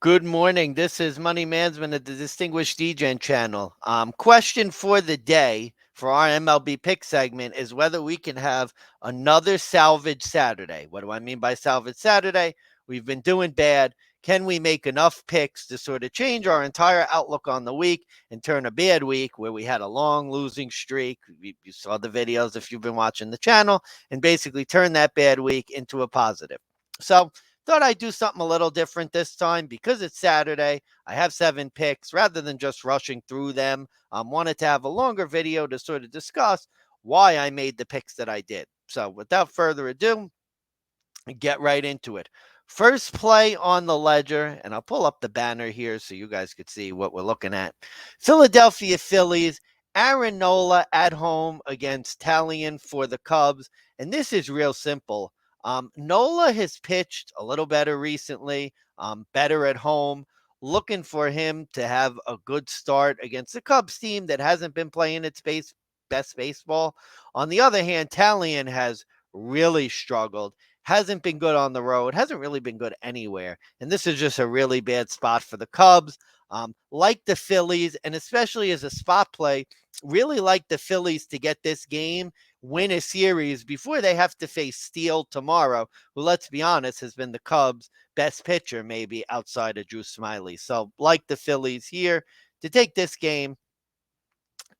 Good morning. This is Money Management at the Distinguished DGen channel. Question for the day for our MLB pick segment is whether we can have another salvage Saturday. What do I mean by salvage Saturday? We've been doing bad. Can we make enough picks to sort of change our entire outlook on the week and turn a bad week where we had a long losing streak? You saw the videos if you've been watching the channel, and basically turn that bad week into a positive. So, thought I'd do something a little different this time because it's Saturday. I have 7 picks rather than just rushing through them. Wanted to have a longer video to sort of discuss why I made the picks that I did. So without further ado, get right into it. First play on the ledger, and I'll pull up the banner here so you guys could see what we're looking at. Philadelphia Phillies, Aaron Nola at home against Talion for the Cubs. And this is real simple. Nola has pitched a little better recently, better at home. Looking for him to have a good start against the Cubs team that hasn't been playing its best baseball. On the other hand, Talion has really struggled, hasn't been good on the road, hasn't really been good anywhere. And this is just a really bad spot for the Cubs. Like the Phillies, and especially as a spot play, really like the Phillies to get this game, win a series before they have to face Steele tomorrow, who, let's be honest, has been the Cubs' best pitcher, maybe outside of Drew Smiley. So, like the Phillies here to take this game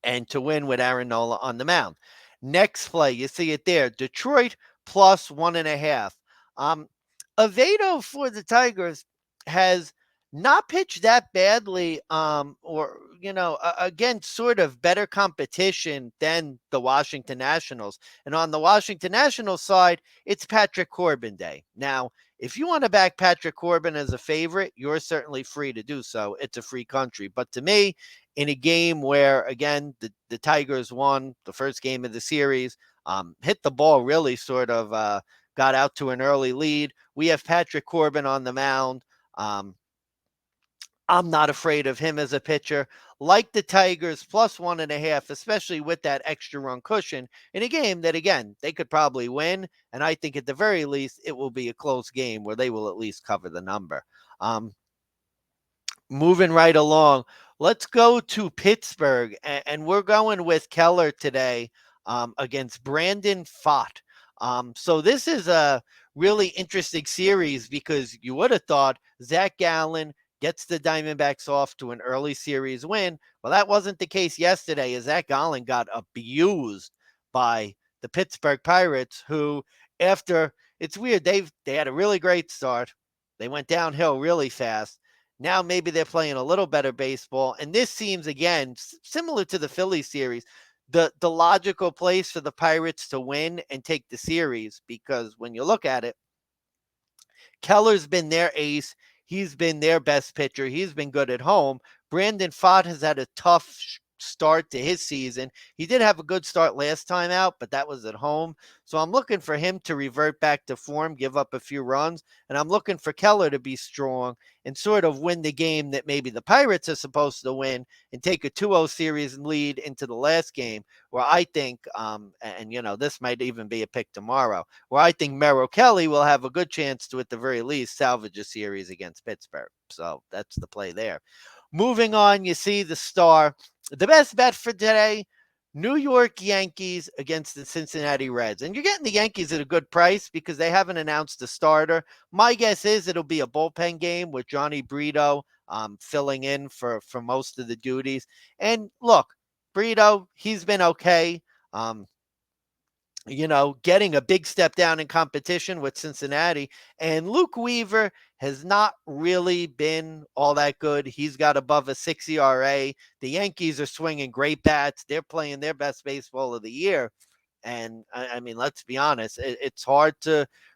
and to win with Aaron Nola on the mound. Next play, you see it there. Detroit plus 1.5. Um, Avedo for the Tigers has not pitched that badly, or again, sort of better competition than the Washington Nationals. And on the Washington Nationals side, it's Patrick Corbin Day. Now, if you want to back Patrick Corbin as a favorite, you're certainly free to do so. It's a free country. But to me, in a game where, again, the Tigers won the first game of the series, hit the ball really sort of got out to an early lead. We have Patrick Corbin on the mound. Um, I'm not afraid of him as a pitcher. Like the Tigers, plus 1.5, especially with that extra run cushion in a game that, again, they could probably win. And I think at the very least, it will be a close game where they will at least cover the number. Moving right along, let's go to Pittsburgh, and we're going with Keller today against Brandon Pfaadt. So this is a really interesting series because you would have thought Zach Gallen gets the Diamondbacks off to an early series win. Well, that wasn't the case yesterday, as Zach Gallen got abused by the Pittsburgh Pirates, who, after it's weird, they had a really great start. They went downhill really fast. Now maybe they're playing a little better baseball. And this seems, again, similar to the Philly series, the logical place for the Pirates to win and take the series, because when you look at it, Keller's been their ace. He's been their best pitcher. He's been good at home. Brandon Pfaadt has had a tough start to his season. He did have a good start last time out, but that was at home. So I'm looking for him to revert back to form, give up a few runs, and I'm looking for Keller to be strong and sort of win the game that maybe the Pirates are supposed to win and take a 2-0 series lead into the last game, where I think, and this might even be a pick tomorrow, where I think Merrill Kelly will have a good chance to, at the very least, salvage a series against Pittsburgh. So that's the play there. Moving on, you see the star. The best bet for today, New York Yankees against the Cincinnati Reds. And you're getting the Yankees at a good price because they haven't announced a starter. My guess is it'll be a bullpen game with Johnny Brito filling in for most of the duties. And look, Brito, he's been okay. Um, getting a big step down in competition with Cincinnati. And Luke Weaver has not really been all that good. He's got above a 6 ERA. The Yankees are swinging great bats. They're playing their best baseball of the year. And I mean, let's be honest, it's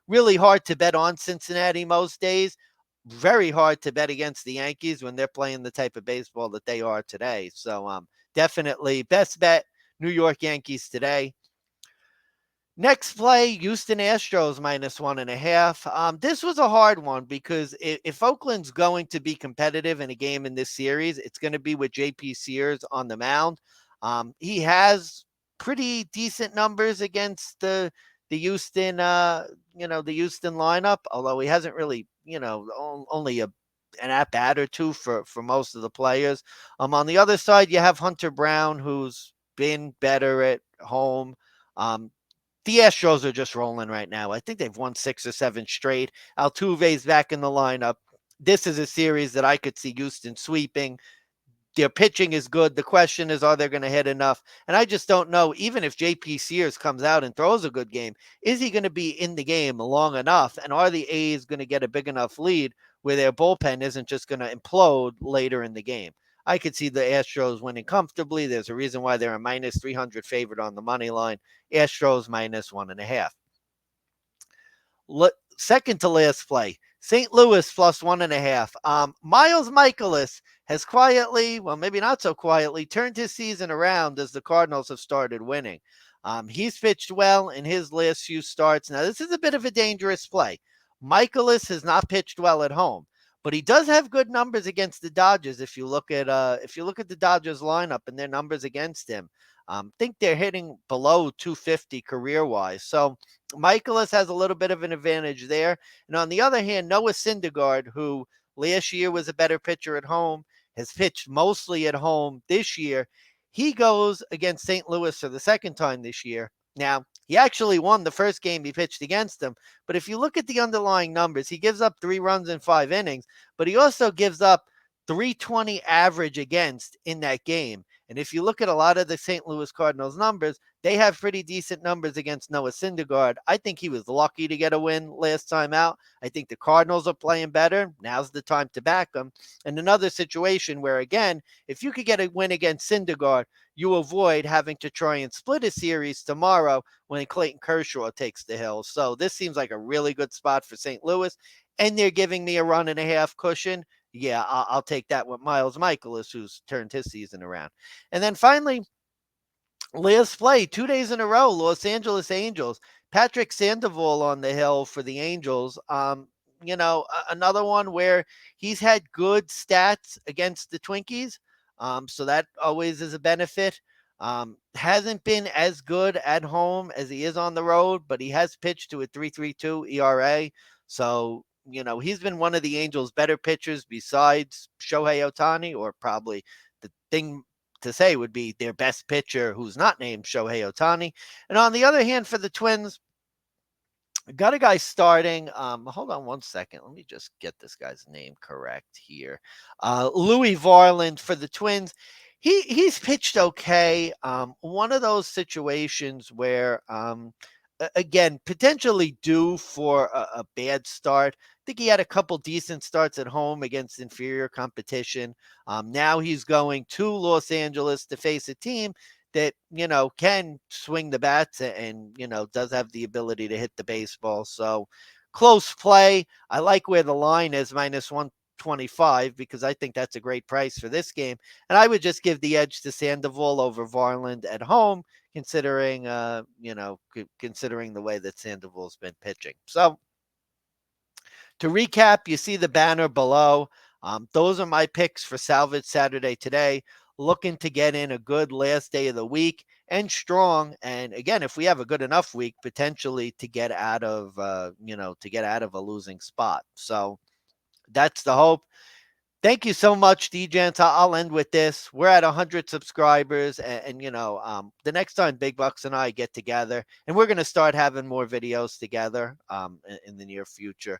really hard to bet on Cincinnati most days. Very hard to bet against the Yankees when they're playing the type of baseball that they are today. So definitely best bet, New York Yankees today. Next play, Houston Astros minus 1.5. This was a hard one because if Oakland's going to be competitive in a game in this series, it's going to be with JP Sears on the mound. He has pretty decent numbers against the Houston, the Houston lineup, although he hasn't really, only a an at bat or two for most of the players. On the other side, you have Hunter Brown, who's been better at home. Um, the Astros are just rolling right now. I think they've won 6 or 7 straight. Altuve's back in the lineup. This is a series that I could see Houston sweeping. Their pitching is good. The question is, are they going to hit enough? And I just don't know. Even if JP Sears comes out and throws a good game, is he going to be in the game long enough? And are the A's going to get a big enough lead where their bullpen isn't just going to implode later in the game? I could see the Astros winning comfortably. There's a reason why they're a minus 300 favorite on the money line. Astros minus 1.5. Second to last play, St. Louis plus 1.5. Miles Michaelis has quietly, well, maybe not so quietly, turned his season around as the Cardinals have started winning. He's pitched well in his last few starts. Now, this is a bit of a dangerous play. Michaelis has not pitched well at home, but he does have good numbers against the Dodgers. If you look at the Dodgers lineup and their numbers against him, think they're hitting below 250 career wise. So Michaelis has a little bit of an advantage there. And on the other hand, Noah Syndergaard, who last year was a better pitcher at home, has pitched mostly at home this year. He goes against St. Louis for the second time this year. Now, he actually won the first game he pitched against them. But if you look at the underlying numbers, he gives up 3 runs in 5 innings, but he also gives up 320 average against in that game. And if you look at a lot of the St. Louis Cardinals numbers, they have pretty decent numbers against Noah Syndergaard. I think he was lucky to get a win last time out. I think the Cardinals are playing better. Now's the time to back them. And another situation where, again, if you could get a win against Syndergaard, you avoid having to try and split a series tomorrow when Clayton Kershaw takes the hill. So this seems like a really good spot for St. Louis. And they're giving me a 1.5 cushion. Yeah, I'll take that with Miles Michaelis, who's turned his season around. And then finally, last play, 2 days in a row, Los Angeles Angels. Patrick Sandoval on the hill for the Angels. Another one where he's had good stats against the Twinkies. So that always is a benefit. Hasn't been as good at home as he is on the road, but he has pitched to a 3.32 ERA. So, he's been one of the Angels' better pitchers besides Shohei Ohtani, or probably the thing to say would be their best pitcher who's not named Shohei Ohtani. And on the other hand, for the Twins, got a guy starting. Hold on one second. Let me just get this guy's name correct here. Louis Varland for the Twins. He's pitched okay. One of those situations where, again, potentially due for a bad start. I think he had a couple decent starts at home against inferior competition. Now he's going to Los Angeles to face a team that, can swing the bats and, does have the ability to hit the baseball. So close play. I like where the line is minus 125 because I think that's a great price for this game. And I would just give the edge to Sandoval over Varland at home, considering, considering the way that Sandoval's been pitching. So to recap, you see the banner below. Those are my picks for Salvage Saturday today. Looking to get in a good last day of the week and strong. And again, if we have a good enough week, potentially to get out of, a losing spot. So that's the hope. Thank you so much, DJants. I'll end with this. We're at 100 subscribers, and the next time Big Bucks and I get together, and we're going to start having more videos together in the near future.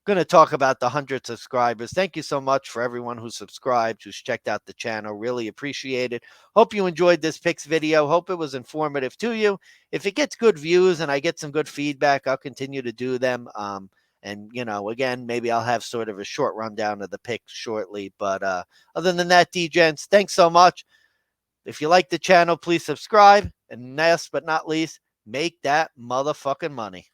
Going to talk about the 100 subscribers. Thank you so much for everyone who subscribed, who's checked out the channel. Really appreciate it. Hope you enjoyed this picks video. Hope it was informative to you. If it gets good views and I get some good feedback, I'll continue to do them. And, again, maybe I'll have sort of a short rundown of the picks shortly. But other than that, D-Gents, thanks so much. If you like the channel, please subscribe. And last but not least, make that motherfucking money.